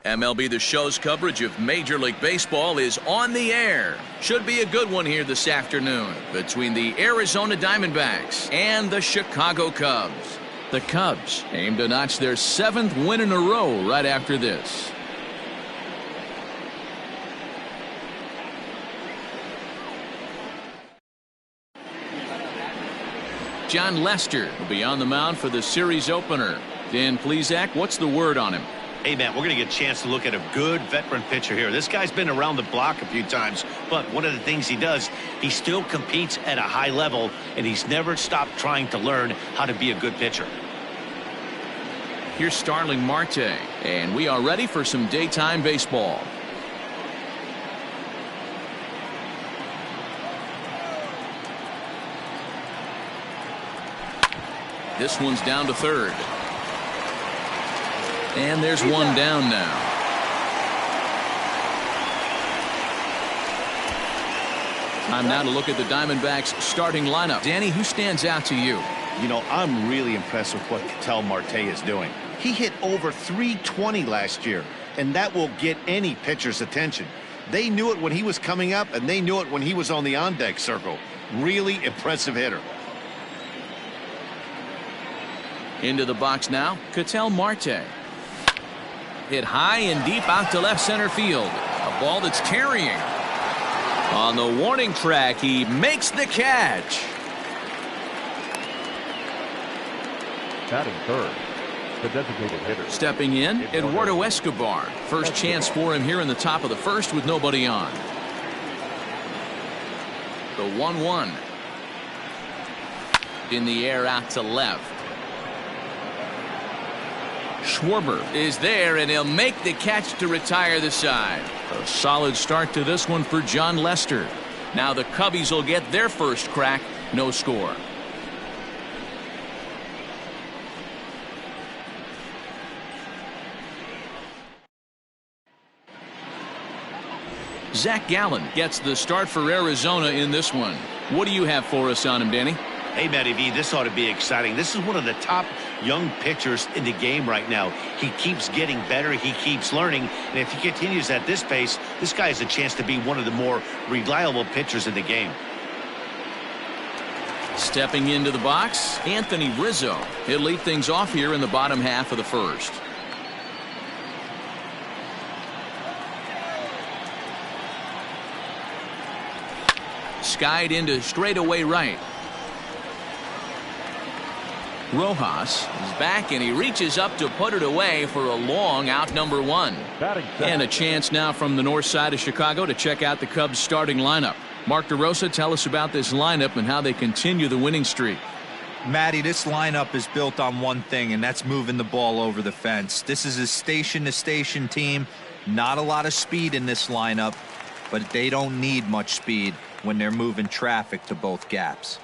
MLB The Show's coverage of Major League Baseball is on the air. Should be a good one here this afternoon between the Arizona Diamondbacks and the Chicago Cubs. The Cubs aim to notch their 7th win in a row right after this. Jon Lester will be on the mound for the series opener. Dan Plesac, what's the word on him? Hey, man, we're going to get a chance to look at a good veteran pitcher here. This guy's been around the block a few times, but one of the things he does, he still competes at a high level, and he's never stopped trying to learn how to be a good pitcher. Here's Starling Marte, and we are ready for some daytime baseball. This one's down to third. And there's one down now. Time now to look at the Diamondbacks starting lineup. Danny, who stands out to you? You know, I'm really impressed with what Ketel Marte is doing. He hit over 320 last year, and that will get any pitcher's attention. They knew it when he was coming up, and they knew it when he was on the on-deck circle. Really impressive hitter. Into the box now, Ketel Marte. Hit high and deep out to left center field. A ball that's carrying. On the warning track, he makes the catch. Batting third, the designated hitter. Stepping in, Eduardo Escobar. First chance for him here in the top of the first with nobody on. The 1-1. In the air out to left. Schwarber is there, and he'll make the catch to retire the side. A solid start to this one for Jon Lester. Now the Cubbies will get their first crack. No score. Zach Gallen gets the start for Arizona in this one. What do you have for us on him, Danny? Hey, Matty V, this ought to be exciting. This is one of the top young pitchers in the game right now. He keeps getting better. He keeps learning. And if he continues at this pace, this guy has a chance to be one of the more reliable pitchers in the game. Stepping into the box, Anthony Rizzo. He'll lead things off here in the bottom half of the first. Skied into straightaway right. Rojas is back, and he reaches up to put it away for a long out number one. And a chance now from the north side of Chicago to check out the Cubs starting lineup. Mark DeRosa, tell us about this lineup and how they continue the winning streak. Matty, this lineup is built on one thing, and that's moving the ball over the fence. This is a station-to-station team. Not a lot of speed in this lineup, but they don't need much speed when they're moving traffic to both gaps.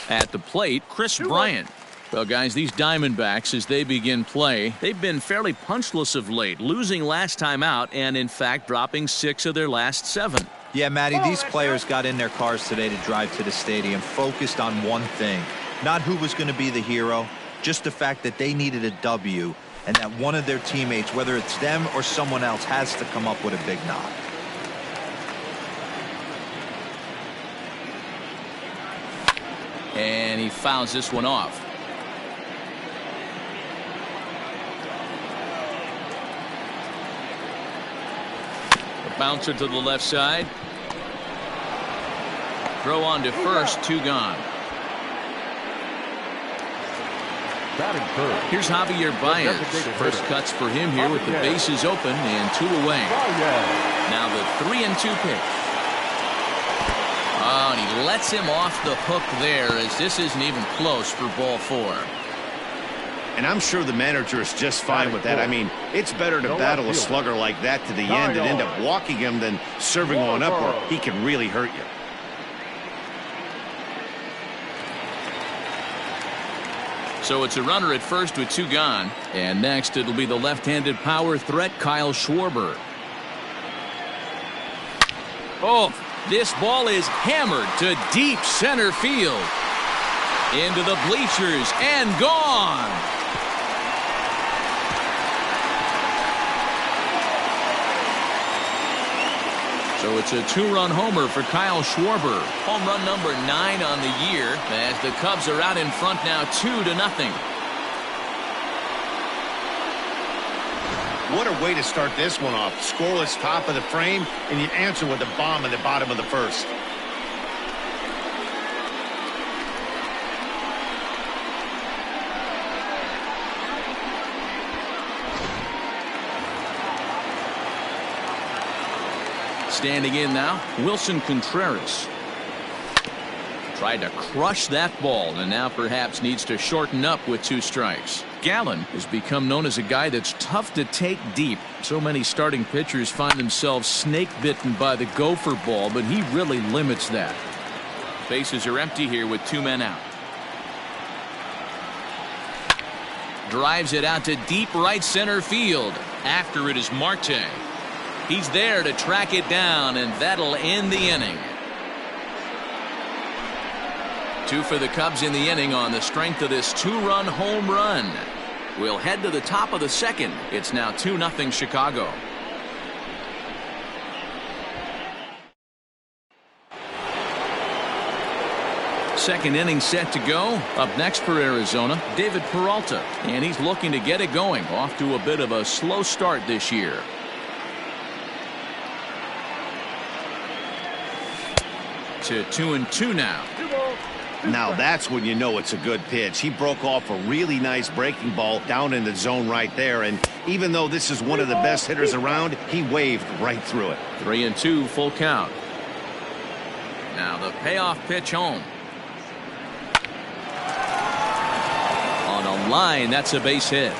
At the plate, Chris Bryant. Well, guys, these Diamondbacks, as they begin play, they've been fairly punchless of late, losing last time out and, in fact, dropping 6 of their last 7. Yeah, Matty, these players got in their cars today to drive to the stadium, focused on one thing. Not who was going to be the hero, just the fact that they needed a W and that one of their teammates, whether it's them or someone else, has to come up with a big knock. And he fouls this one off. Bouncer to the left side. Throw on to first, 2 gone. Here's Javier Baez. First cuts for him here with the bases open and 2 away. Now the 3-2 pitch. Oh, and he lets him off the hook there, as this isn't even close for ball 4. And I'm sure the manager is just fine with that. I mean, it's better to battle a slugger like that to the end and end up walking him than serving one up where he can really hurt you. So it's a runner at first with 2 gone. And next it'll be the left-handed power threat, Kyle Schwarber. Oh, this ball is hammered to deep center field. Into the bleachers and gone. So it's a 2-run homer for Kyle Schwarber. Home run number 9 on the year as the Cubs are out in front now 2-0. What a way to start this one off. Scoreless top of the frame, and you answer with a bomb in the bottom of the first. Standing in now, Wilson Contreras. Tried to crush that ball and now perhaps needs to shorten up with 2 strikes. Gallen has become known as a guy that's tough to take deep. So many starting pitchers find themselves snake bitten by the gopher ball, but he really limits that. Bases are empty here with 2 men out. Drives it out to deep right center field. After it is Marte. He's there to track it down, and that'll end the inning. 2 for the Cubs in the inning on the strength of this 2-run home run. We'll head to the top of the second. It's now 2-0 Chicago. Second inning set to go. Up next for Arizona, David Peralta. And he's looking to get it going. Off to a bit of a slow start this year. To 2-2 now. Now that's when you know it's a good pitch. He broke off a really nice breaking ball down in the zone right there, and even though this is one of the best hitters around, he waved right through it. 3-2 full count. Now the payoff pitch home. On a line, that's a base hit.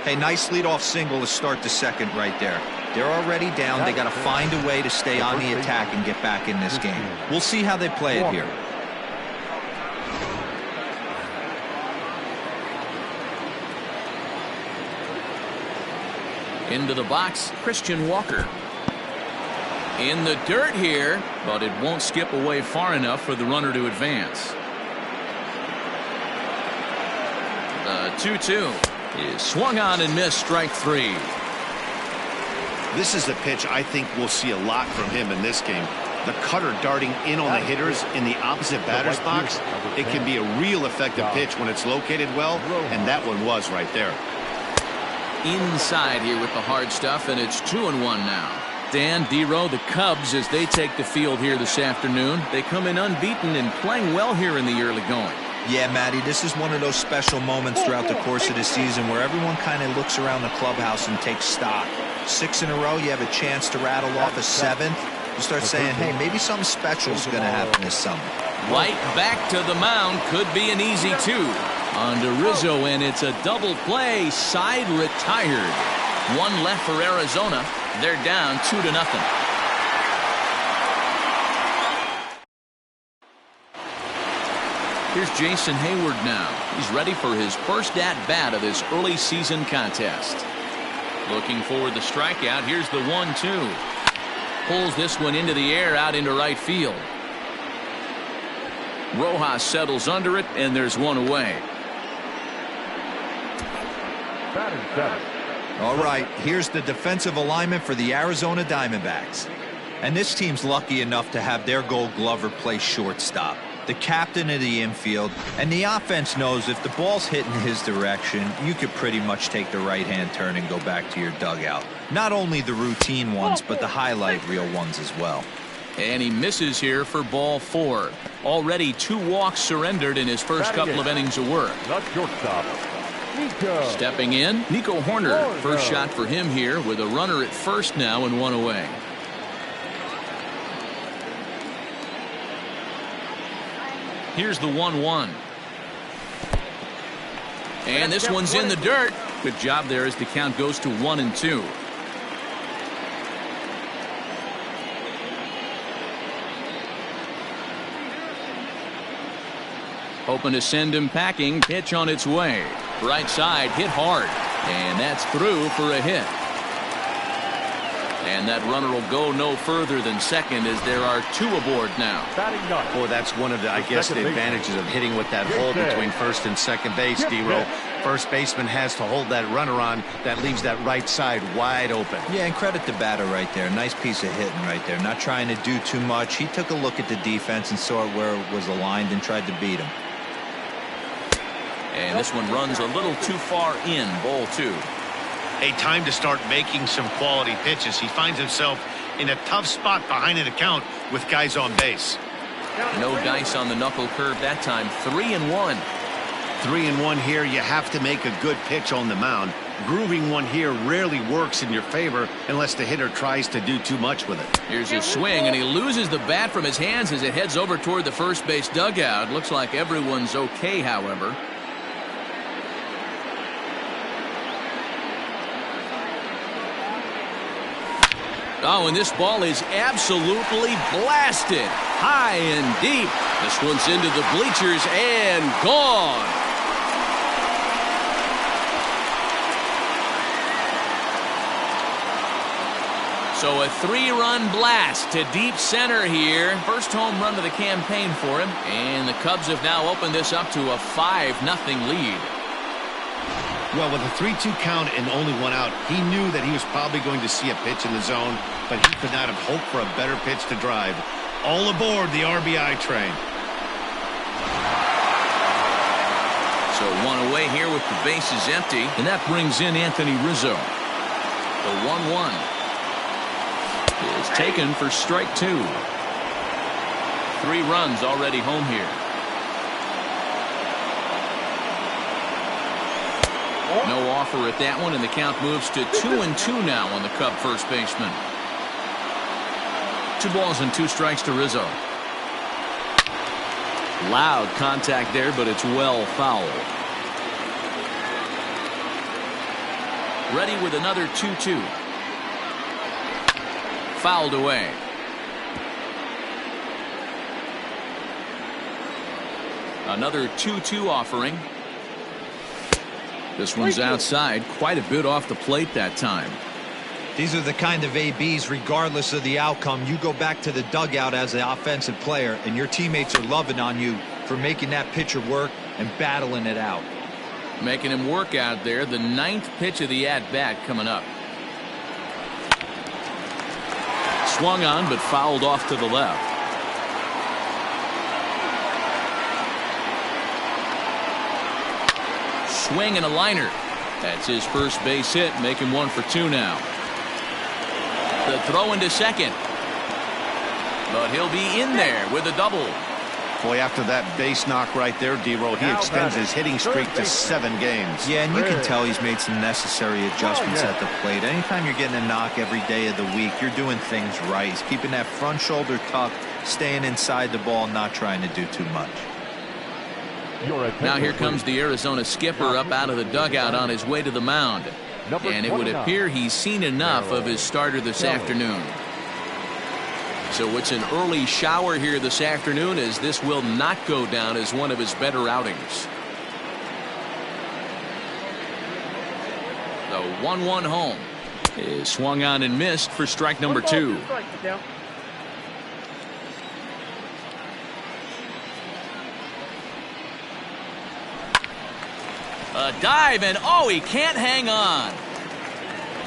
Hey, nice leadoff single to start the second right there. They're already down. They got to find a way to stay on the attack and get back in this game. We'll see how they play it here. Into the box, Christian Walker. In the dirt here, but it won't skip away far enough for the runner to advance. The 2-2 is swung on and missed, strike 3. This is the pitch I think we'll see a lot from him in this game. The cutter darting in on the hitters in the opposite batter's box. It can be a real effective pitch when it's located well, and that one was right there. Inside here with the hard stuff, and it's 2-1 now. Dan, Dero, the Cubs, as they take the field here this afternoon, they come in unbeaten and playing well here in the early going. Yeah, Matty, this is one of those special moments throughout the course of the season where everyone kind of looks around the clubhouse and takes stock. 6 in a row, you have a chance to rattle off a 7th. You start saying, hey, maybe something special is going to happen this summer. White back to the mound, could be an easy 2. On to Rizzo, and it's a double play, side retired. 1 left for Arizona. They're down 2-0. Here's Jason Hayward now. He's ready for his first at-bat of this early season contest. Looking for the strikeout. Here's the 1-2. Pulls this one into the air out into right field. Rojas settles under it, and there's one away. All right, here's the defensive alignment for the Arizona Diamondbacks. And this team's lucky enough to have their Gold Glover play shortstop, the captain of the infield, and the offense knows if the ball's hitting his direction, you could pretty much take the right-hand turn and go back to your dugout. Not only the routine ones, but the highlight reel ones as well. And he misses here for ball 4. Already 2 walks surrendered in his first couple of innings of work. Stepping in, Nico Horner. First shot for him here with a runner at first now and 1 away. Here's the 1-1. And this one's in the dirt. Good job there as the count goes to 1-2. Hoping to send him packing. Pitch on its way. Right side hit hard. And that's through for a hit. And that runner will go no further than second as there are 2 aboard now. Boy, that's one of the, I guess, the advantages of hitting with that hole between first and second base, Dero. first baseman has to hold that runner on. That leaves that right side wide open. Yeah, and credit the batter right there. Nice piece of hitting right there. Not trying to do too much. He took a look at the defense and saw where it was aligned and tried to beat him. And this one runs a little too far in. Ball 2. A time to start making some quality pitches. He finds himself in a tough spot behind an account with guys on base. No dice on the knuckle curve that time. 3-1. 3-1 here. You have to make a good pitch on the mound. Grooving one here rarely works in your favor unless the hitter tries to do too much with it. Here's a swing, and he loses the bat from his hands as it heads over toward the first base dugout. Looks like everyone's okay, however. Oh, and this ball is absolutely blasted. High and deep. This one's into the bleachers and gone. So a 3-run blast to deep center here. First home run of the campaign for him. And the Cubs have now opened this up to a 5-0 lead. Well, with a 3-2 count and only one out, he knew that he was probably going to see a pitch in the zone, but he could not have hoped for a better pitch to drive. All aboard the RBI train. So one away here with the bases empty, and that brings in Anthony Rizzo. The 1-1 is taken for strike 2. 3 runs already home here. No offer at that one, and the count moves to 2-2 now on the Cub first baseman. 2 balls and 2 strikes to Rizzo. Loud contact there, but it's well fouled. Ready with another 2-2. Fouled away. Another 2-2 offering. This one's outside, quite a bit off the plate that time. These are the kind of ABs, regardless of the outcome. You go back to the dugout as an offensive player, and your teammates are loving on you for making that pitcher work and battling it out. Making him work out there. The 9th pitch of the at-bat coming up. Swung on, but fouled off to the left. Swing and a liner. That's his first base hit, making 1 for 2 now. The throw into second. But he'll be in there with a double. Boy, after that base knock right there, D-Roll, he extends his hitting streak to 7 games. Yeah, and you can tell he's made some necessary adjustments at the plate. Anytime you're getting a knock every day of the week, you're doing things right. He's keeping that front shoulder tucked, staying inside the ball, not trying to do too much. Now here comes the Arizona skipper up out of the dugout on his way to the mound. And it would appear he's seen enough of his starter this afternoon. So it's an early shower here this afternoon, as this will not go down as one of his better outings. The 1-1 home is swung on and missed for strike number 2. A dive, and oh, he can't hang on.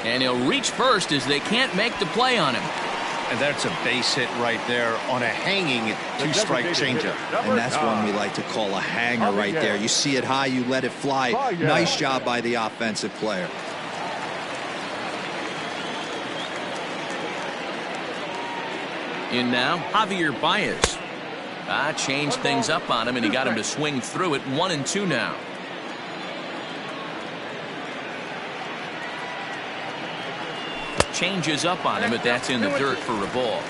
And he'll reach first as they can't make the play on him. And that's a base hit right there on a hanging 2-strike changeup. And that's one we like to call a hanger right there. You see it high, you let it fly. Nice job by the offensive player. In now, Javier Baez. Changed things up on him, and he got him to swing through it. 1-2 now. Changes up on him, but that's in the dirt for a ball.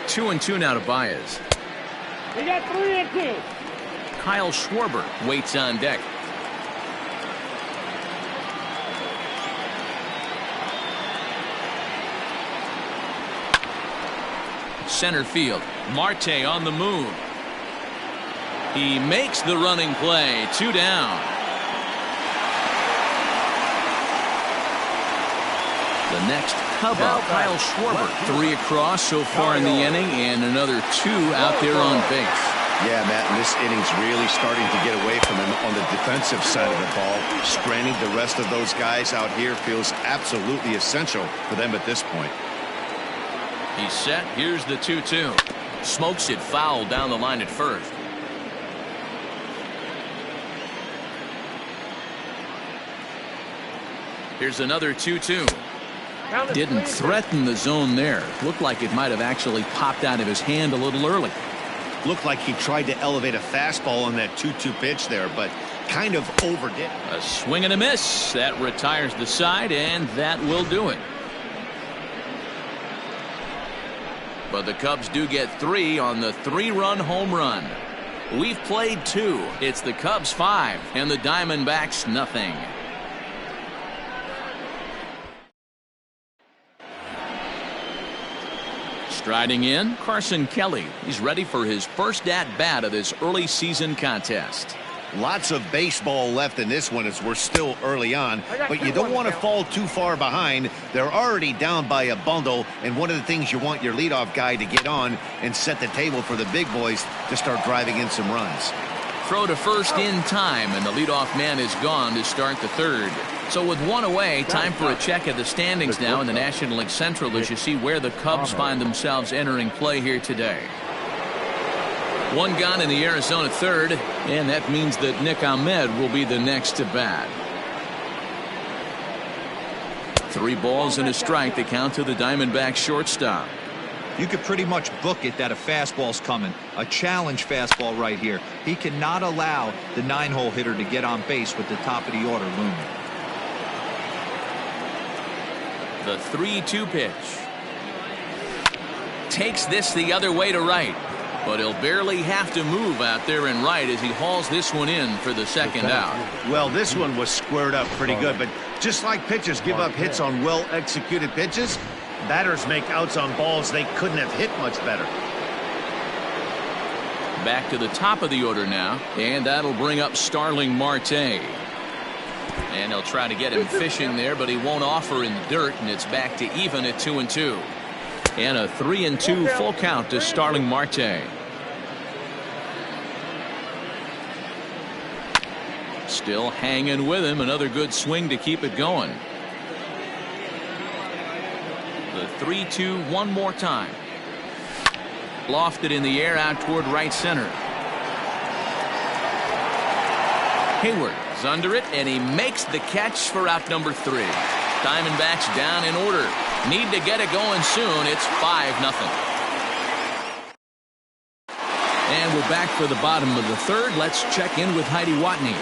Two and two now to Baez. We got 3-2. Kyle Schwarber waits on deck. Center field. Marte on the move. He makes the running play. 2 down. The next Cub up, Kyle Schwarber. 3 across so far in the inning, and another 2 out there on base. Yeah, Matt, and this inning's really starting to get away from him on the defensive side of the ball. Stranding the rest of those guys out here feels absolutely essential for them at this point. He's set. Here's the 2-2. Smokes it foul down the line at first. Here's another 2-2. Didn't threaten the zone there. Looked like it might have actually popped out of his hand a little early. Looked like he tried to elevate a fastball on that 2-2 pitch there, but kind of overdid it. A swing and a miss. That retires the side, and that will do it. But the Cubs do get 3 on the 3-run home run. We've played 2. It's the Cubs 5 and the Diamondbacks nothing. Striding in, Carson Kelly. He's ready for his first at-bat of this early season contest. Lots of baseball left in this one as we're still early on, but you don't want to fall too far behind. They're already down by a bundle, and one of the things you want your leadoff guy to get on and set the table for the big boys to start driving in some runs. Throw to first in time, and the leadoff man is gone to start the third. So with 1 away, time for a check of the standings now in the National League Central as you see where the Cubs find themselves entering play here today. 1 gone in the Arizona third, and that means that Nick Ahmed will be the next to bat. 3 balls and a strike to count to the Diamondbacks shortstop. You could pretty much book it that a fastball's coming. A challenge fastball right here. He cannot allow the 9-hole hitter to get on base with the top of the order looming. The 3-2 pitch. Takes this the other way to right. But he'll barely have to move out there in right as he hauls this one in for the second out. Well, this one was squared up pretty good, but just like pitchers give up hits on well-executed pitches, batters make outs on balls they couldn't have hit much better. Back to the top of the order now, and that'll bring up Starling Marte. And they'll try to get him fishing there, but he won't offer in the dirt, and it's back to even at 2-2. And a 3-2 full count to Starling Marte. Still hanging with him. Another good swing to keep it going. The 3-2 one more time. Lofted in the air out toward right center. Hayward is under it, and he makes the catch for out number 3. Diamondbacks down in order. Need to get it going soon. It's 5-0. And we're back for the bottom of the third. Let's check in with Heidi Watney.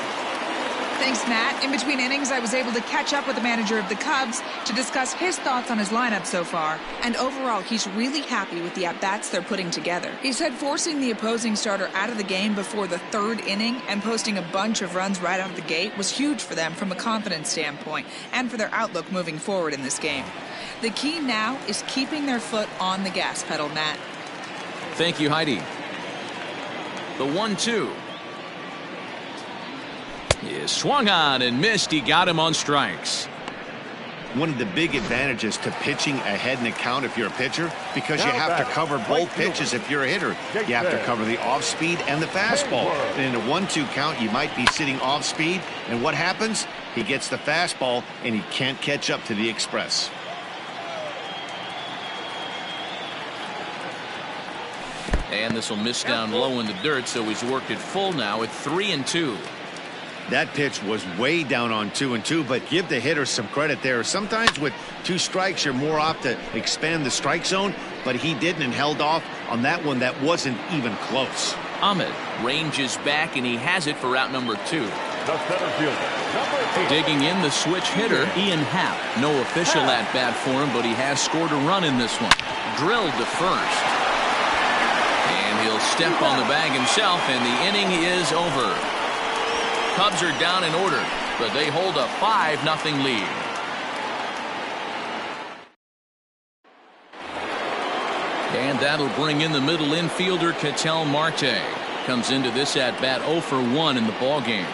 Thanks, Matt. In between innings, I was able to catch up with the manager of the Cubs to discuss his thoughts on his lineup so far. And overall, he's really happy with the at-bats they're putting together. He said forcing the opposing starter out of the game before the 3rd inning and posting a bunch of runs right out of the gate was huge for them from a confidence standpoint and for their outlook moving forward in this game. The key now is keeping their foot on the gas pedal, Matt. Thank you, Heidi. The 1-2. Is swung on and missed. He got him on strikes. One of the big advantages to pitching ahead in the count if you're a pitcher, because you have to cover both pitches if you're a hitter. You have to cover the off speed and the fastball. And in a 1-2 count, you might be sitting off speed. And what happens? He gets the fastball and he can't catch up to the express. And this will miss down low in the dirt, so he's worked it full now at 3-2. That pitch was way down on 2-2, but give the hitter some credit there. Sometimes with 2 strikes, you're more apt to expand the strike zone, but he didn't and held off on that one that wasn't even close. Ahmed ranges back, and he has it for out number 2. The center fielder, Digging in, the switch hitter, Ian Happ. No official at-bat for him, but he has scored a run in this one. Drilled to first. And he'll step on the bag himself, and the inning is over. Cubs are down in order, but they hold a 5-0 lead. And that'll bring in the middle infielder, Ketel Marte. Comes into this at-bat 0 for 1 in the ballgame.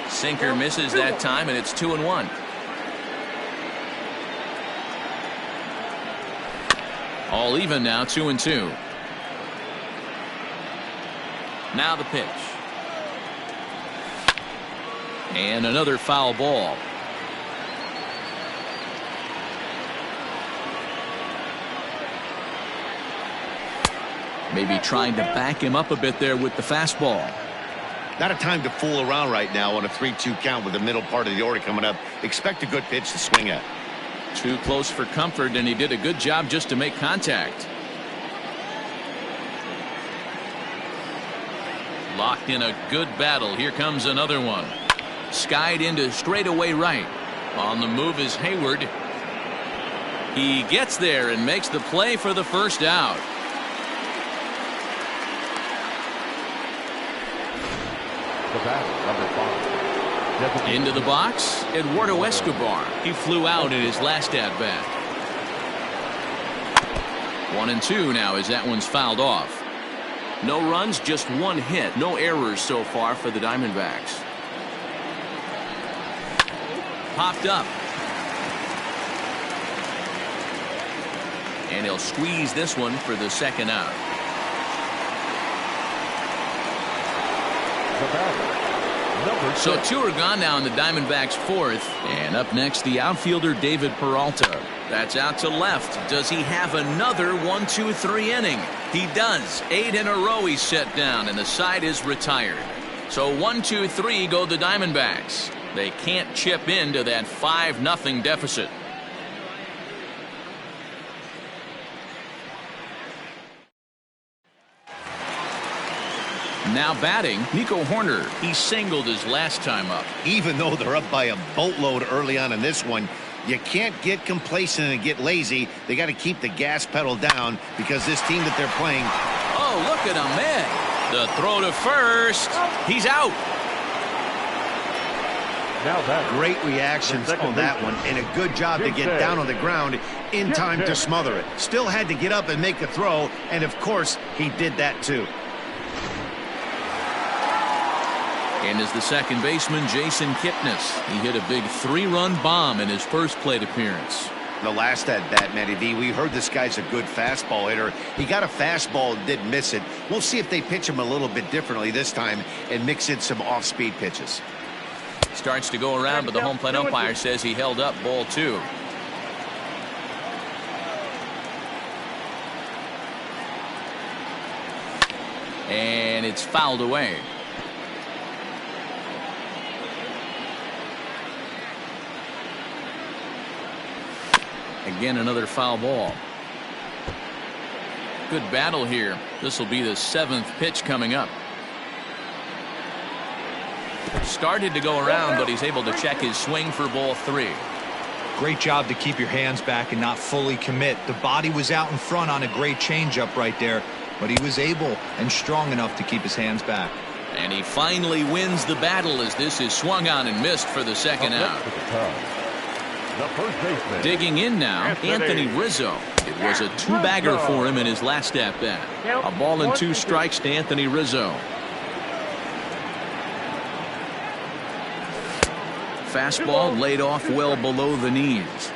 Sinker misses that time, and it's 2-1. All even now, 2-2. Now the pitch. And another foul ball. Maybe trying to back him up a bit there with the fastball. Not a time to fool around right now on a 3-2 count with the middle part of the order coming up. Expect a good pitch to swing at. Too close for comfort, and he did a good job just to make contact. Locked in a good battle. Here comes another one. Skied into straightaway right. On the move is Hayward. He gets there and makes the play for the first out. The batter, number 5. Into the box, Eduardo Escobar. He flew out in his last at-bat. 1-2 now as that one's fouled off. No runs, just one hit. No errors so far for the Diamondbacks. Popped up. And he'll squeeze this one for the second out. The batter, number 6. So 2 are gone now in the Diamondbacks' 4th. And up next, the outfielder David Peralta. That's out to left. Does he have another 1-2-3 inning? He does. 8 in a row he's set down, and the side is retired. So 1-2-3 go the Diamondbacks. They can't chip into that 5-0 deficit. Now batting, Nico Hoerner. He singled his last time up. Even though they're up by a boatload early on in this one, you can't get complacent and get lazy. They got to keep the gas pedal down because this team that they're playing. Oh, look at him, man. The throw to first. He's out. Now that Great reactions on that one, and a good job to get down on the ground in time to smother it. Still had to get up and make the throw, and of course, he did that too. And as the second baseman, Jason Kipnis. He hit a big 3-run bomb in his first plate appearance. The last at bat, Matty V, we heard this guy's a good fastball hitter. He got a fastball and did miss it. We'll see if they pitch him a little bit differently this time and mix in some off-speed pitches. Starts to go around, but the home plate umpire says he held up ball 2. And it's fouled away. Again, another foul ball. Good battle here. This will be the 7th pitch coming up. Started to go around, but he's able to check his swing for ball 3. Great job to keep your hands back and not fully commit. The body was out in front on a great changeup right there, but he was able and strong enough to keep his hands back. And he finally wins the battle as this is swung on and missed for the second out. the first baseman. Digging in now, Anthony Rizzo. It was a 2-bagger for him in his last at-bat. A ball and 2 strikes to Anthony Rizzo. Fastball laid off well below the knees.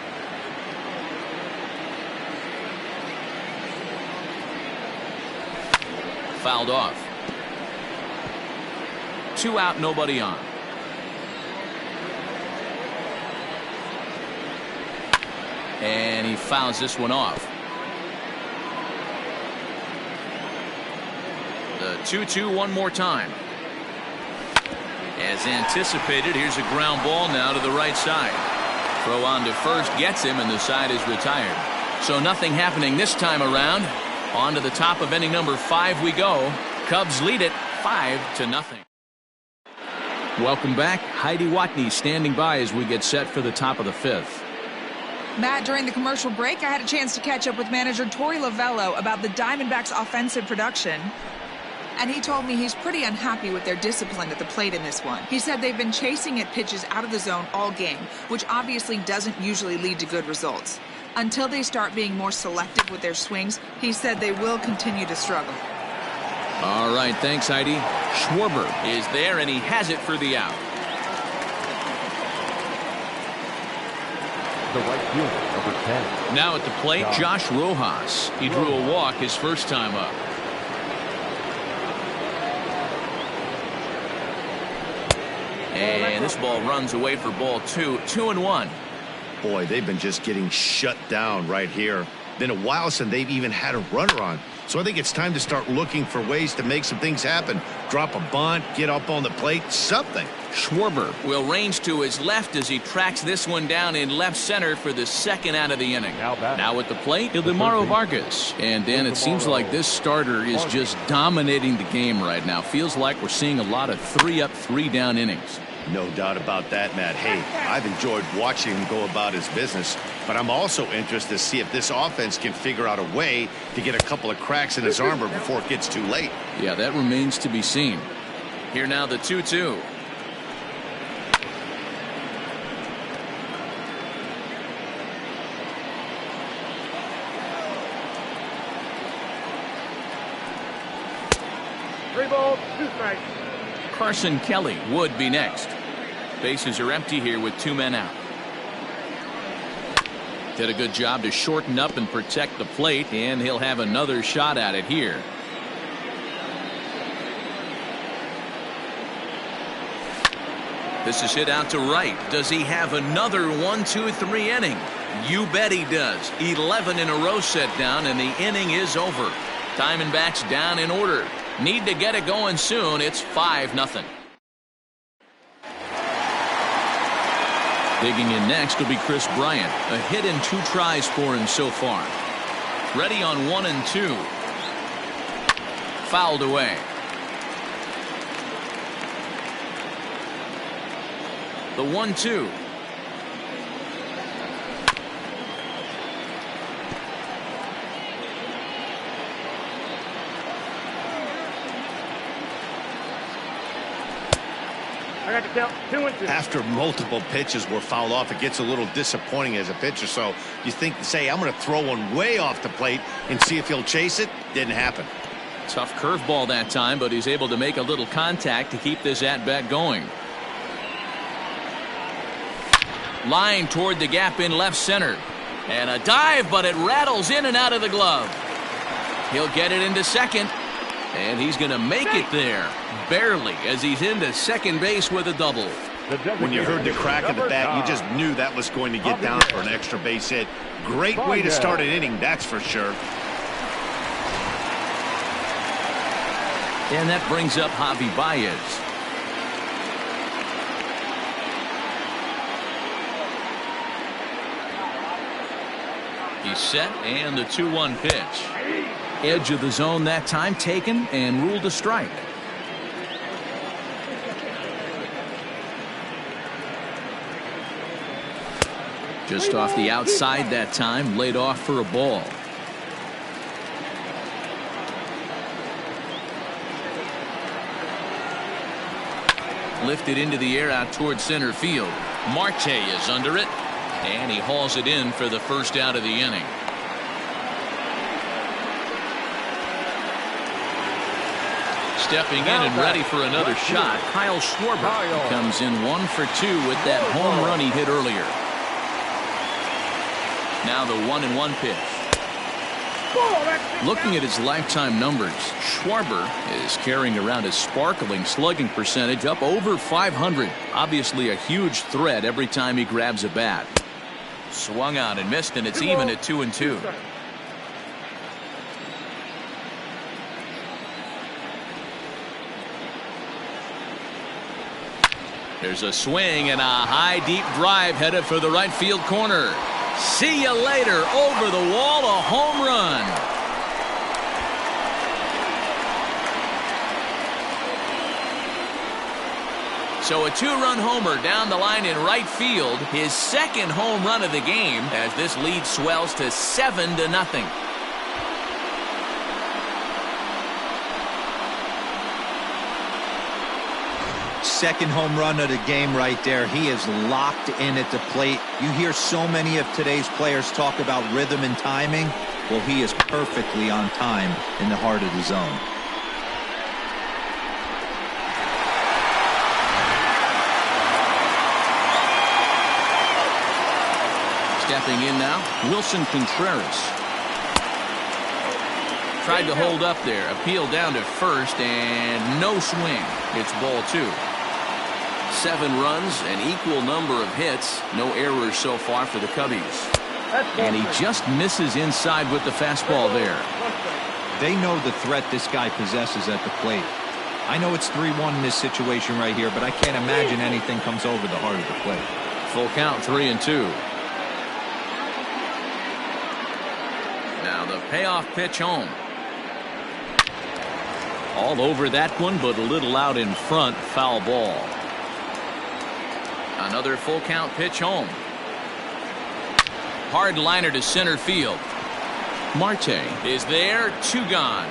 Fouled off. 2 out, nobody on. And he fouls this one off. The 2-2 one more time. As anticipated, here's a ground ball now to the right side. Throw on to first gets him, and the side is retired. So nothing happening this time around. On to the top of inning number 5 we go. Cubs lead it 5-0. Welcome back. Heidi Watney standing by as we get set for the top of the 5th. Matt, during the commercial break, I had a chance to catch up with manager Torey Lovello about the Diamondbacks' offensive production. And he told me he's pretty unhappy with their discipline at the plate in this one. He said they've been chasing at pitches out of the zone all game, which obviously doesn't usually lead to good results. Until they start being more selective with their swings, he said they will continue to struggle. All right, thanks, Heidi. Schwarber is there, and he has it for the out. the right fielder, number 10. Now at the plate, Josh Rojas. He drew a walk his first time up. And this ball runs away for ball 2. 2-1. Boy, they've been just getting shut down right here. Been a while since they've even had a runner on. So I think it's time to start looking for ways to make some things happen. Drop a bunt, get up on the plate, something. Schwarber will range to his left as he tracks this one down in left center for the second out of the inning. Now at the plate, Ildemaro Vargas. And Dan, it seems like this starter is just dominating the game right now. Feels like we're seeing a lot of 3-up, 3-down innings. No doubt about that, Matt. Hey, I've enjoyed watching him go about his business, but I'm also interested to see if this offense can figure out a way to get a couple of cracks in his armor before it gets too late. Yeah, that remains to be seen. Here now the 2-2. Three balls, 2 strikes. Carson Kelly would be next. Bases are empty here with 2 men out. Did a good job to shorten up and protect the plate, and he'll have another shot at it here. This is hit out to right. Does he have another 1-2-3 inning? You bet he does. 11 in a row set down, and the inning is over. Diamondbacks down in order. Need to get it going soon. It's 5-0. Digging in next will be Chris Bryant. A hit in 2 tries for him so far. Ready on 1 and 2. Fouled away. The 1-2. I got to count 2 and 2. After multiple pitches were fouled off, it gets a little disappointing as a pitcher. So you think to say, I'm going to throw one way off the plate and see if he'll chase it. Didn't happen. Tough curveball that time, but he's able to make a little contact to keep this at-bat going. Line toward the gap in left center. And a dive, but it rattles in and out of the glove. He'll get it into second. And he's going to make it there. Barely, as he's into second base with a double. When you heard the crack of the bat, you just knew that was going to get down for an extra base hit. Great way to start an inning, that's for sure. And that brings up Javi Baez. He's set, and the 2-1 pitch. Edge of the zone that time taken and ruled a strike. Just off the outside that time, laid off for a ball. Lifted into the air out towards center field. Marte is under it, and he hauls it in for the first out of the inning. Stepping in and ready for another shot, Kyle Schwarber comes in 1 for 2 with that home run he hit earlier. Now the 1-1 pitch. Looking at his lifetime numbers, Schwarber is carrying around a sparkling slugging percentage up over 500. Obviously a huge threat every time he grabs a bat. Swung on and missed, and it's even at 2-2. There's a swing and a high deep drive headed for the right field corner. See you later. Over the wall, a home run. So a 2-run homer down the line in right field. His second home run of the game as this lead swells to 7-0. Second home run of the game right there. He is locked in at the plate. You hear so many of today's players talk about rhythm and timing. Well, he is perfectly on time in the heart of the zone. Stepping in now, Wilson Contreras. Tried to hold up there. Appeal down to first, and no swing. It's ball 2. 7 runs, an equal number of hits. No errors so far for the Cubbies. And he just misses inside with the fastball there. They know the threat this guy possesses at the plate. I know it's 3-1 in this situation right here, but I can't imagine anything comes over the heart of the plate. Full count, 3-2. Now the payoff pitch home. All over that one, but a little out in front. Foul ball. Another full count pitch home. Hard liner to center field. Marte is there. 2 gone.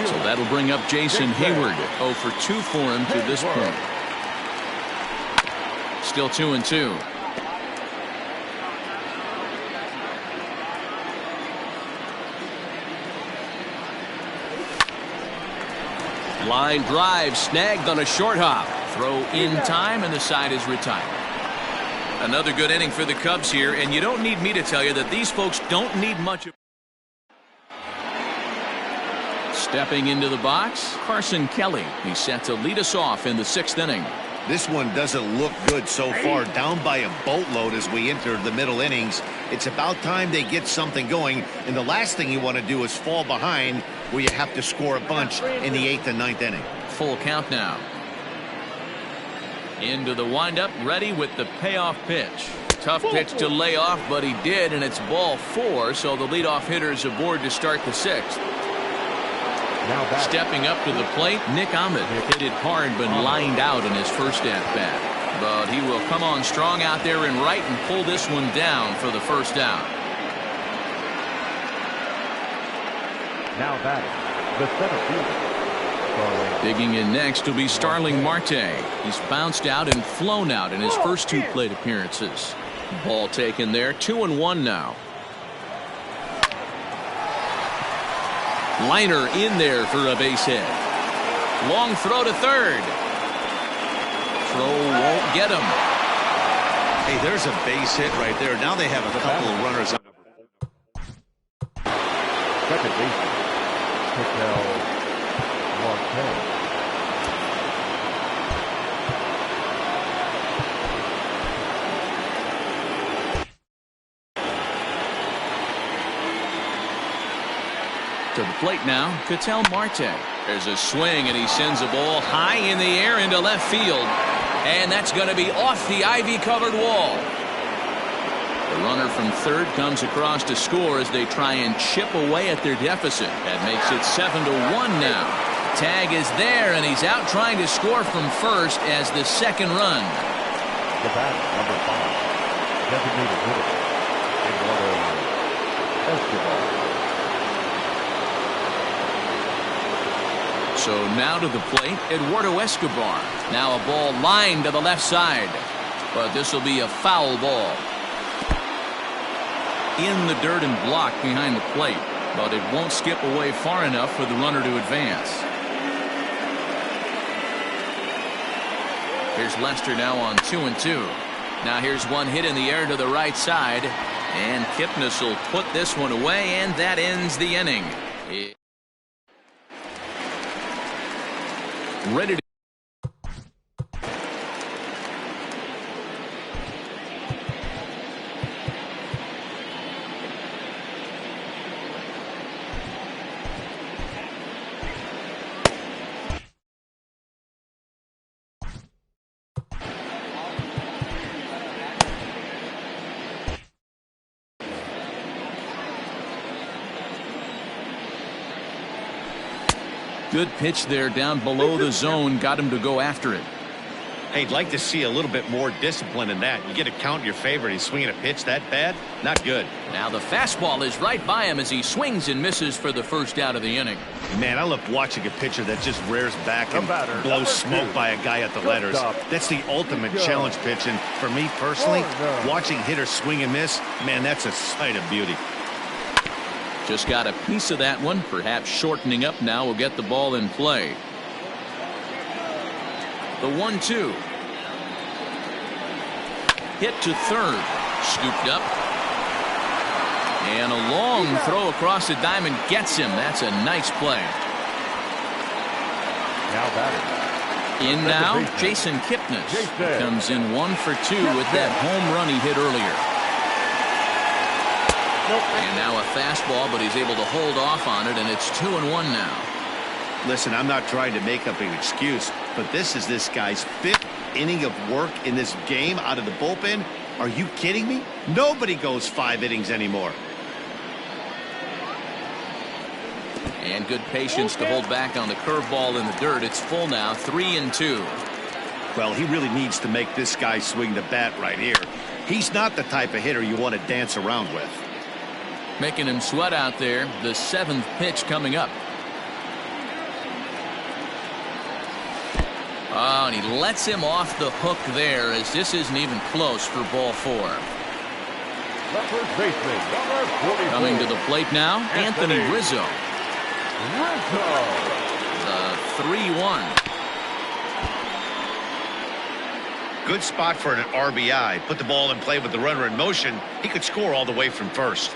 So that'll bring up Jason Hayward. 0 for 2 for him to this point. Still 2-2. Line drive snagged on a short hop. Throw in time, and the side is retired. Another good inning for the Cubs here, and you don't need me to tell you that these folks don't need much of. Stepping into the box, Carson Kelly. He's set to lead us off in the 6th inning. This one doesn't look good so far. Down by a boatload as we enter the middle innings. It's about time they get something going, and the last thing you want to do is fall behind where you have to score a bunch in the 8th and 9th inning. Full count now. Into the windup, ready with the payoff pitch. Tough pitch to lay off, but he did, and it's ball 4, so the leadoff hitter is aboard to start the 6th. Stepping up to the plate, Nick Ahmed hit it hard but lined out in his first at-bat. But he will come on strong out there in right and pull this one down for the first out. Now batting, the center fielder. Digging in next will be Starling Marte. He's bounced out and flown out in his first 2 plate appearances. Ball taken there. 2-1 now. Liner in there for a base hit. Long throw to third. Throw won't get him. Hey, there's a base hit right there. Now they have a couple of runners up. Second baseman, Ketel Marte. To the plate now, Ketel Marte. There's a swing, and he sends a ball high in the air into left field. And that's going to be off the ivy-covered wall. The runner from third comes across to score as they try and chip away at their deficit. That makes it 7-1 now. Tag is there, and he's out trying to score from first as the second run. The batter, number 5, designated hitter, Eduardo Escobar. So now to the plate, Eduardo Escobar. Now a ball lined to the left side. But this will be a foul ball. In the dirt and blocked behind the plate. But it won't skip away far enough for the runner to advance. Here's Lester now on 2-2. Now here's one hit in the air to the right side. And Kipnis will put this one away, and that ends the inning. Ready to good pitch there down below the zone. Got him to go after it. Hey, I'd like to see a little bit more discipline in that. You get a count in your favor. He's swinging a pitch that bad. Not good. Now the fastball is right by him as he swings and misses for the first out of the inning. Man, I love watching a pitcher that just rears back and blows smoke by a guy at the letters. That's the ultimate challenge pitch. And for me personally, watching hitters swing and miss, man, that's a sight of beauty. Just got a piece of that one. Perhaps shortening up now will get the ball in play. The 1-2. hit to third. Scooped up. And a long throw across the diamond gets him. That's a nice play. Now batting. In now, Jason Kipnis comes in 1 for 2 with that home run he hit earlier. And now a fastball, but he's able to hold off on it, and it's 2-1 now. Listen, I'm not trying to make up an excuse, but this is this guy's 5th inning of work in this game out of the bullpen. Are you kidding me? Nobody goes 5 innings anymore. And good patience to hold back on the curveball in the dirt. It's full now, 3-2. Well, he really needs to make this guy swing the bat right here. He's not the type of hitter you want to dance around with. Making him sweat out there. The 7th pitch coming up. Oh, and he lets him off the hook there, as this isn't even close for ball 4. The first baseman, number 44. Coming to the plate now, Anthony Rizzo. The 3-1. Good spot for an RBI. Put the ball in play with the runner in motion. He could score all the way from first.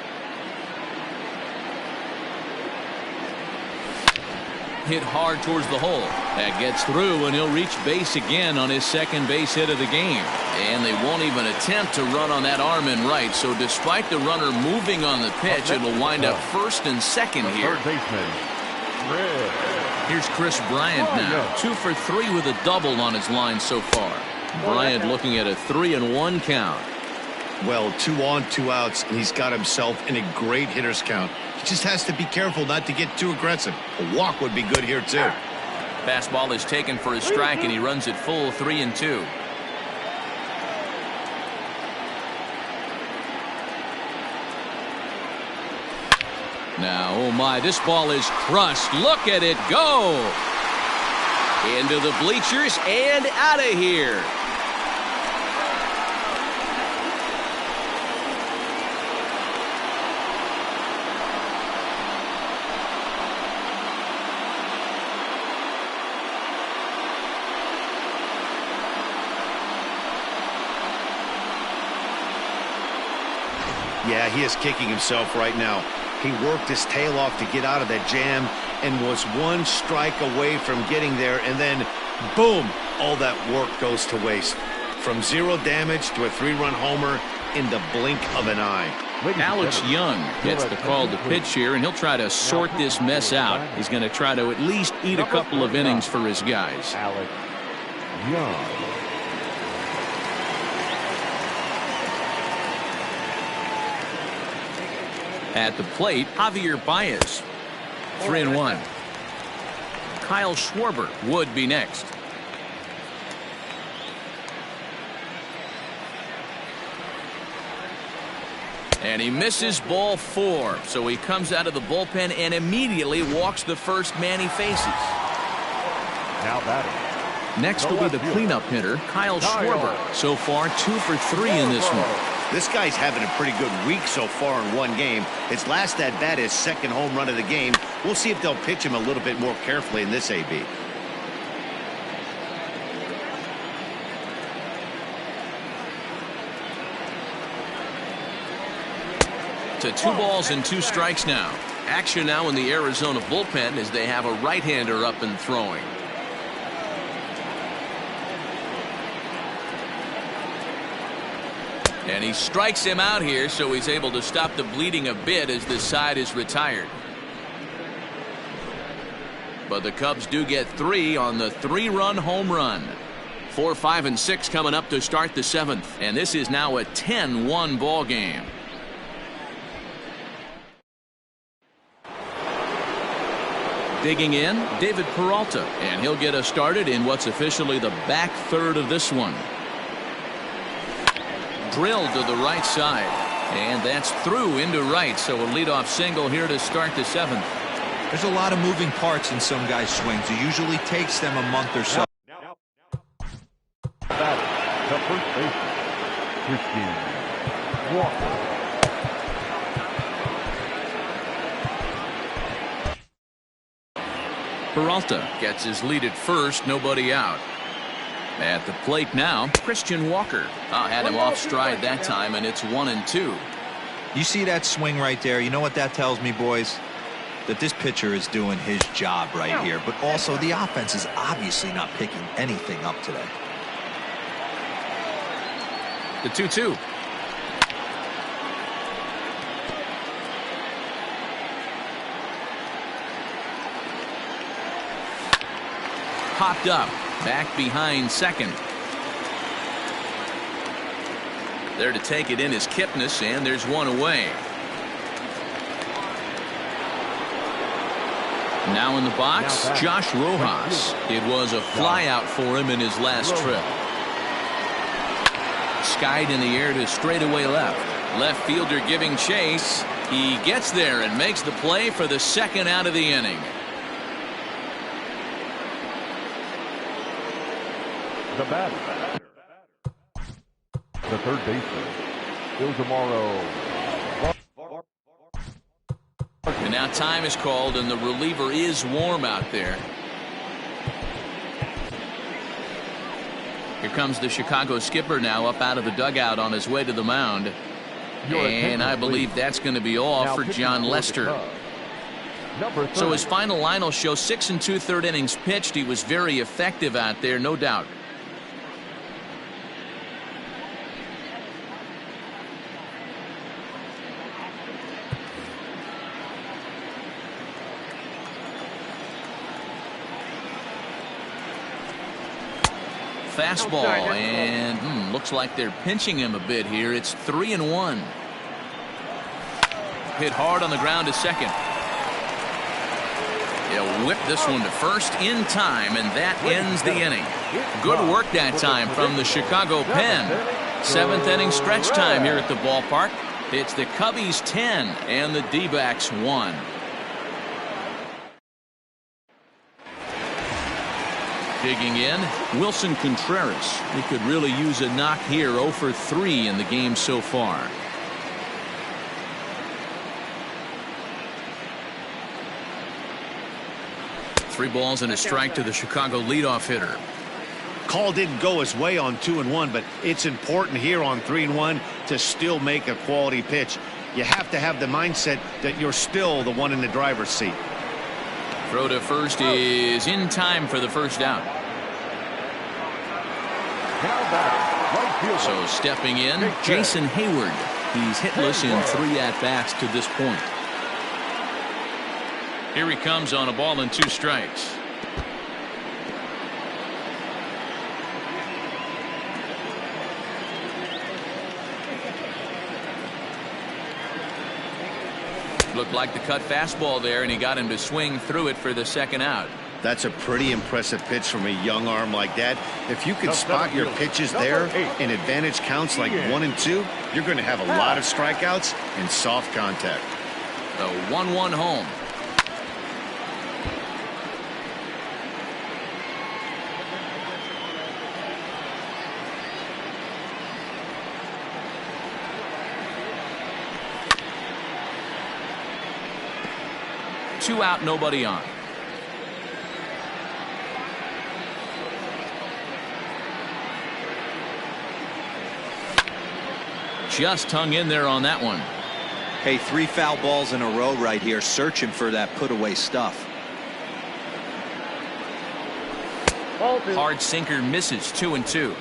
Hit hard towards the hole. That gets through, and he'll reach base again on his second base hit of the game. And they won't even attempt to run on that arm in right. So despite the runner moving on the pitch, it'll wind up first and second here. Third baseman. Here's Chris Bryant now. 2 for 3 with a double on his line so far. Bryant looking at a 3-1 count. Well, 2 on, 2 outs, and he's got himself in a great hitter's count. He just has to be careful not to get too aggressive. A walk would be good here, too. Fastball is taken for a strike, and he runs it full 3-2. Now, oh my, this ball is crushed. Look at it go. Into the bleachers and out of here. Yeah, he is kicking himself right now. He worked his tail off to get out of that jam and was 1 strike away from getting there, and then boom, all that work goes to waste. From 0 damage to a 3-run homer in the blink of an eye. Alex Young gets the call to pitch here, and he'll try to sort this mess out. He's going to try to at least eat a couple of innings for his guys. Alex Young. At the plate, Javier Baez. 3-1. Kyle Schwarber would be next. And he misses ball 4. So he comes out of the bullpen and immediately walks the first man he faces. Now batting. Next will be the cleanup hitter, Kyle Schwarber. So far, 2 for 3 in this one. This guy's having a pretty good week so far in one game. His last at bat, his second home run of the game. We'll see if they'll pitch him a little bit more carefully in this AB. To 2 balls and 2 strikes now. Action now in the Arizona bullpen as they have a right-hander up and throwing. And he strikes him out here, so he's able to stop the bleeding a bit as this side is retired. But the Cubs do get 3 on the 3-run home run. 4, 5, and 6 coming up to start the 7th. And this is now a 10-1 ball game. Digging in, David Peralta. And he'll get us started in what's officially the back third of this one. Drilled to the right side, and that's through into right, so a leadoff single here to start the 7th. There's a lot of moving parts in some guys' swings. It usually takes them a month or so. Batting. The first baseman, Christian Walker. Peralta gets his lead at first, nobody out. At the plate now, Christian Walker. Had him off stride that time, and it's 1-2. You see that swing right there? You know what that tells me, boys? That this pitcher is doing his job right here, but also the offense is obviously not picking anything up today. The 2-2. Popped up, back behind second. There to take it in is Kipnis, and there's one away. Now in the box, Josh Rojas. It was a flyout for him in his last trip. Skied in the air to straightaway left. Left fielder giving chase. He gets there and makes the play for the second out of the inning. The batter, the third baseman, Ilzamaro. And now time is called, and the reliever is warm out there. Here comes the Chicago skipper now up out of the dugout on his way to the mound. And I believe that's going to be all for John Lester. So his final line will show 6 2/3 innings pitched. He was very effective out there, no doubt. Fastball, and looks like they're pinching him a bit here. It's 3-1. Hit hard on the ground to second. He'll whip this one to first in time, and that ends the inning. Good work that time from the Chicago pen. 7th inning stretch time here at the ballpark. It's the Cubbies 10 and the D-backs 1. Digging in, Wilson Contreras. He could really use a knock here. 0 for 3 in the game so far. Three balls and a strike to the Chicago leadoff hitter. Call didn't go his way on 2-1, but it's important here on 3-1 to still make a quality pitch. You have to have the mindset that you're still the one in the driver's seat. Throw to first is in time for the first out. So stepping in, Jason Hayward. He's hitless in 3 at-bats to this point. Here he comes on a ball and 2 strikes. Looked like the cut fastball there, and he got him to swing through it for the second out. That's a pretty impressive pitch from a young arm like that. If you can spot your pitches there in advantage counts like 1 and 2, you're going to have a lot of strikeouts and soft contact. The 1-1 home. Two out, nobody on. Just hung in there on that one. Hey, 3 foul balls in a row right here, searching for that put-away stuff. Hard sinker misses. 2-2.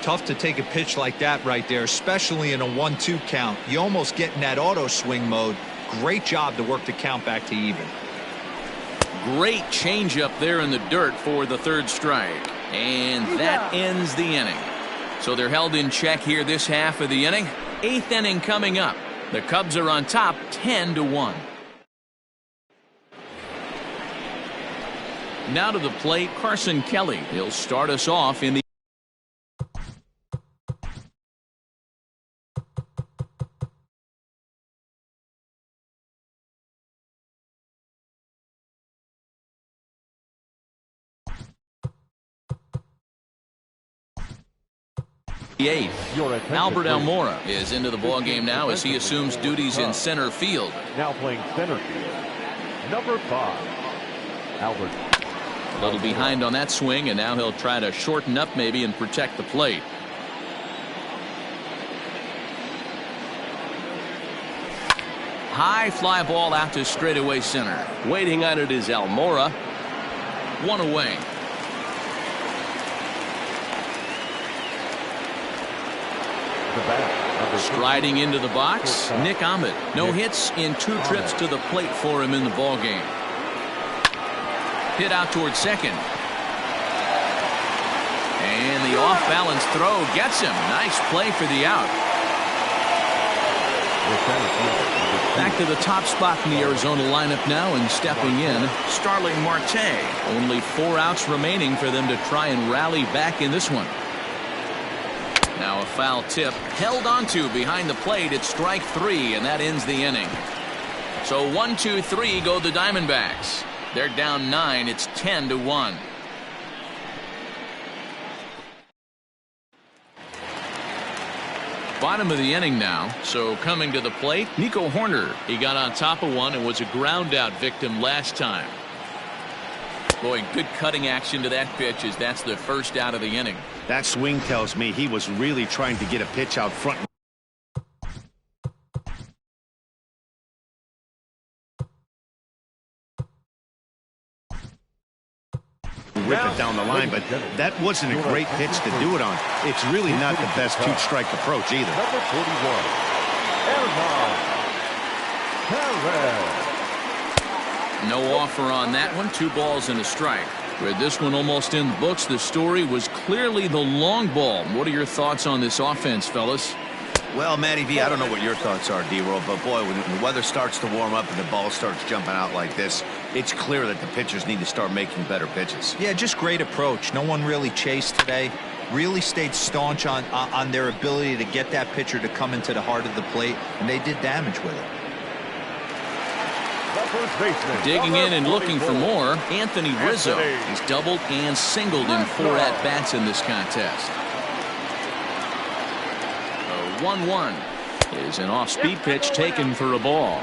Tough to take a pitch like that right there, especially in a 1-2 count. You almost get in that auto swing mode. Great job to work the count back to even. Great changeup there in the dirt for the 3rd strike. And that ends the inning. So they're held in check here this half of the inning. 8th inning coming up. The Cubs are on top 10-1. Now to the plate, Carson Kelly. He'll start us off in the eighth. Albert Almora is into the ball game now as he assumes duties in center field. Now playing center field, number 5, Albert. A little behind on that swing, and now he'll try to shorten up maybe and protect the plate. High fly ball out to straightaway center. Waiting on it is Almora. One away. Striding into the box, Nick Ahmed. No hits in 2 trips to the plate for him in the ballgame. Hit out towards second. And the off-balance throw gets him. Nice play for the out. Back to the top spot in the Arizona lineup now, and stepping in, Starling Marte. Only 4 outs remaining for them to try and rally back in this one. Now a foul tip held onto behind the plate. It's strike 3, and that ends the inning. So 1, 2, 3 go the Diamondbacks. They're down 9. It's 10-1. Bottom of the inning now, so coming to the plate, Nico Hoerner. He got on top of one and was a ground out victim last time. Boy, good cutting action to that pitch, as that's the first out of the inning. That swing tells me he was really trying to get a pitch out front. Rip it down the line, but that wasn't a great pitch to do it on. It's really not the best 2-strike approach either. Number 41, Hernan Perez. No offer on that one. 2 balls and a strike. With this one almost in the books, the story was clearly the long ball. What are your thoughts on this offense, fellas? Well, Matty V, I don't know what your thoughts are, D-Roll, but boy, when the weather starts to warm up and the ball starts jumping out like this, it's clear that the pitchers need to start making better pitches. Yeah, just great approach. No one really chased today. Really stayed staunch on their ability to get that pitcher to come into the heart of the plate, and they did damage with it. Digging in and looking for more, Anthony Rizzo. He's doubled and singled in 4 at-bats in this contest. 1-1 is an off-speed pitch taken for a ball.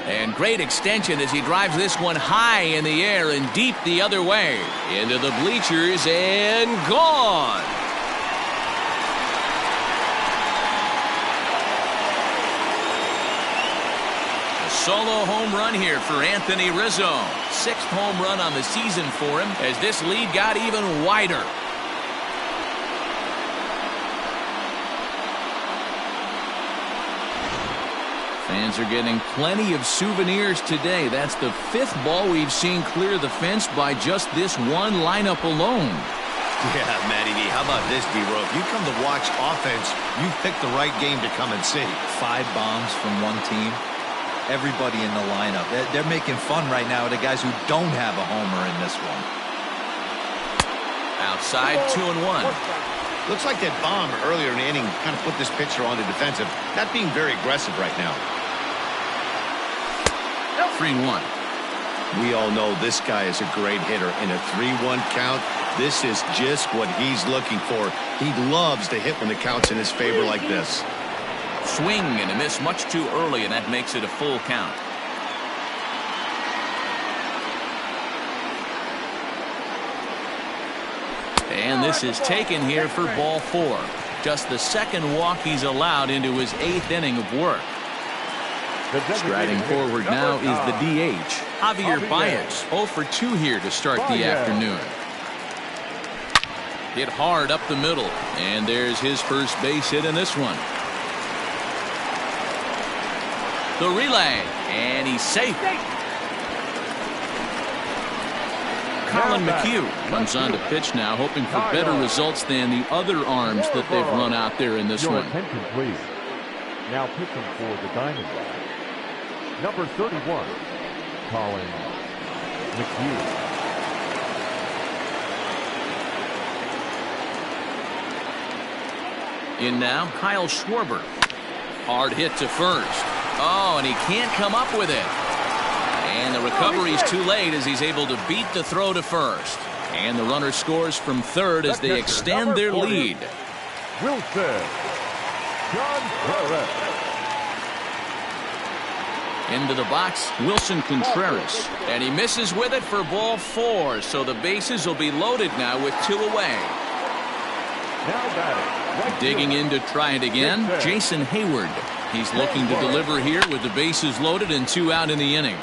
And great extension as he drives this one high in the air and deep the other way. Into the bleachers and gone. Solo home run here for Anthony Rizzo. 6th home run on the season for him as this lead got even wider. Fans are getting plenty of souvenirs today. That's the 5th ball we've seen clear the fence by just this one lineup alone. Yeah, Matty V, how about this, D-Roll? If you come to watch offense, you picked the right game to come and see. 5 bombs from one team. Everybody in the lineup. They're making fun right now of the guys who don't have a homer in this one. Outside, 2-1. Looks like that bomb earlier in the inning kind of put this pitcher on the defensive. Not being very aggressive right now. 3-1. We all know this guy is a great hitter. In a 3-1 count, this is just what he's looking for. He loves to hit when the count's in his favor like this. Swing and a miss much too early, and that makes it a full count. And this is taken here for ball 4. Just the 2nd walk he's allowed into his 8th inning of work. Striding forward now is the DH, Javier Baez. 0 for 2 here to start the afternoon. Hit hard up the middle, and there's his first base hit in this one. The relay, and he's safe. Colin McHugh comes on to pitch now, hoping for better results than the other arms that they've run out there in this one. Attention, please. Now pitching for the Diamondbacks, number 31, Colin McHugh. In now, Kyle Schwarber. Hard hit to first. Oh, and he can't come up with it. And the recovery's too late as he's able to beat the throw to first. And the runner scores from third as they extend their lead. Wilson John Perez. Into the box, Wilson Contreras. And he misses with it for ball 4. So the bases will be loaded now with 2 away. Now batting, right Digging in to try it again, Jason Hayward. He's looking to deliver here with the bases loaded and 2 out in the inning.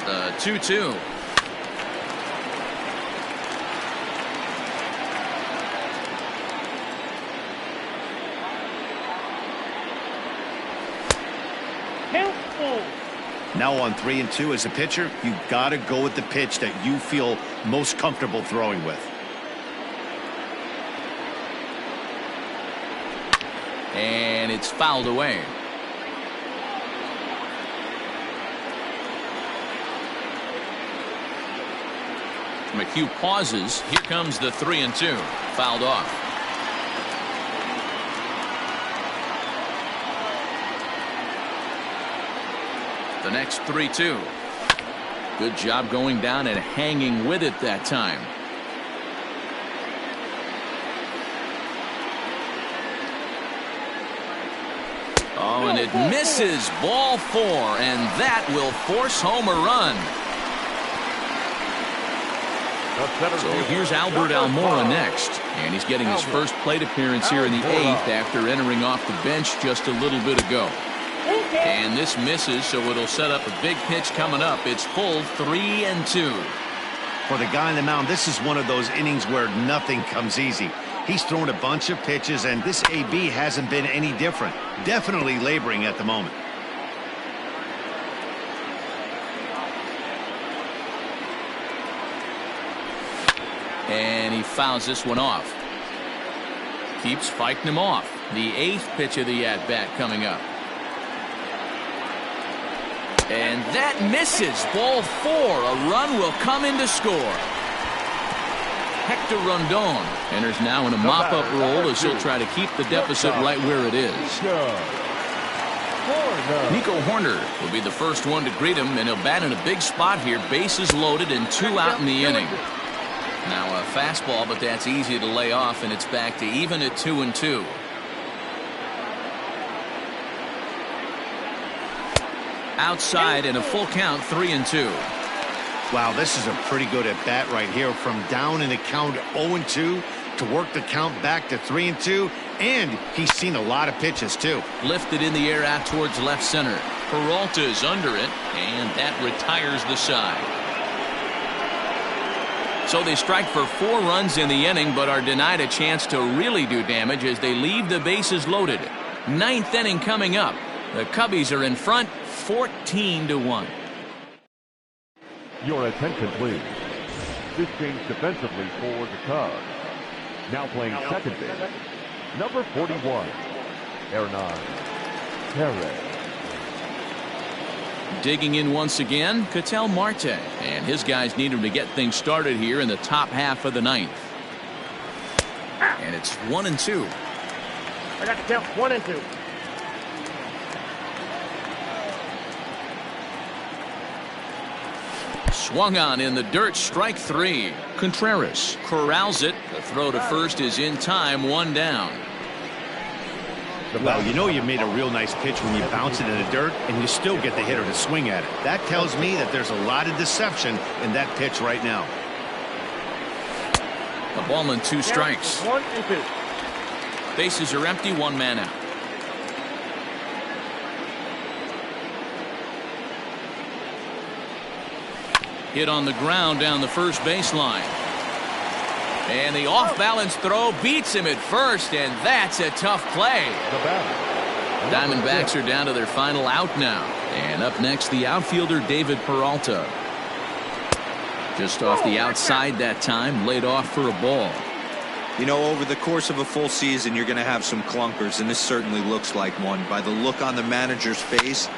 The 2-2. Now on 3-2 as a pitcher, you got to go with the pitch that you feel most comfortable throwing with. And it's fouled away. McHugh pauses. Here comes the 3-2. Fouled off. The next 3-2. Good job going down and hanging with it that time. Oh, and it misses. Ball 4, and that will force home a run. So here's Albert Almora next, and he's getting his first plate appearance here in the 8th after entering off the bench just a little bit ago. And this misses, so it'll set up a big pitch coming up. It's full 3-2. For the guy on the mound, this is one of those innings where nothing comes easy. He's thrown a bunch of pitches, and this AB hasn't been any different. Definitely laboring at the moment. And he fouls this one off. Keeps fighting him off. The 8th pitch of the at-bat coming up. And that misses. Ball 4. A run will come in to score. Hector Rondon enters now in a mop-up role as he'll try to keep the deficit right where it is. Nico Horner will be the first one to greet him, and he'll bat in a big spot here. Bases loaded and 2 out in the inning. Now a fastball, but that's easy to lay off, and it's back to even at 2-2. Outside and a full count, 3-2. Wow, this is a pretty good at bat right here. From down in the count 0-2 to work the count back to 3-2, and he's seen a lot of pitches too. Lifted in the air out towards left center. Peralta is under it, and that retires the side. So they strike for 4 runs in the inning, but are denied a chance to really do damage as they leave the bases loaded. 9th inning coming up. The Cubbies are in front, 14-1. Your attention, please. This change defensively for the Cubs. Now playing second base, number 41, Hernan Perez. Digging in once again, Ketel Marte, and his guys need him to get things started here in the top half of the 9th. And it's 1-2. I got the count. 1-2. Swung on in the dirt, strike 3. Contreras corrals it. The throw to first is in time, 1 down. Well, you know you made a real nice pitch when you bounce it in the dirt and you still get the hitter to swing at it. That tells me that there's a lot of deception in that pitch right now. A ball and 2 strikes. 1-2. Bases are empty, 1 man out. Hit on the ground down the first baseline. And the off-balance throw beats him at first, and that's a tough play. Diamondbacks are down to their final out now. And up next, the outfielder David Peralta. Just off the outside that time, laid off for a ball. You know, over the course of a full season, you're going to have some clunkers, and this certainly looks like one. By the look on the manager's face,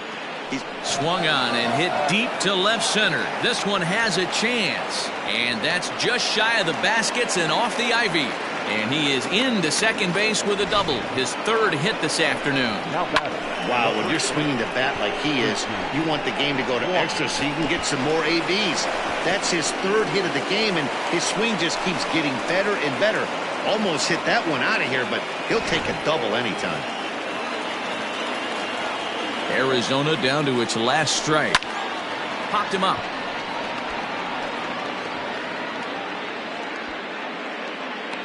he's swung on and hit deep to left center. This one has a chance, and that's just shy of the baskets and off the ivy. And he is into second base with a double, his 3rd hit this afternoon. Wow, when you're swinging the bat like he is, you want the game to go to extra so you can get some more ABs. That's his 3rd hit of the game, and his swing just keeps getting better and better. Almost hit that one out of here, but he'll take a double anytime. Arizona down to its last strike. Popped him up.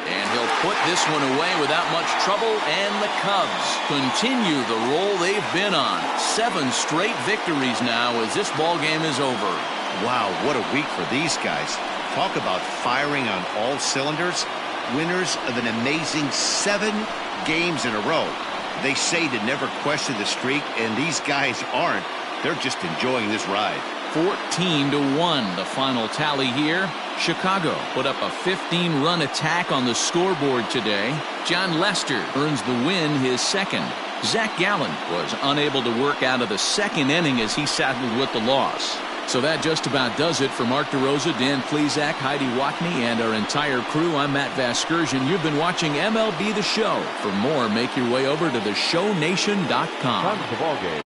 And he'll put this one away without much trouble, and the Cubs continue the roll they've been on. 7 straight victories now as this ball game is over. Wow, what a week for these guys. Talk about firing on all cylinders. Winners of an amazing 7 games in a row. They say to never question the streak, and these guys aren't. They're just enjoying this ride. 14-1 the final tally here. Chicago put up a 15-run attack on the scoreboard today. John Lester earns the win, his second. Zach Gallen was unable to work out of the second inning as he saddled with the loss. So that just about does it for Mark DeRosa, Dan Plesac, Heidi Watney, and our entire crew. I'm Matt Vasgersian. You've been watching MLB The Show. For more, make your way over to theshownation.com. Time of the ball game.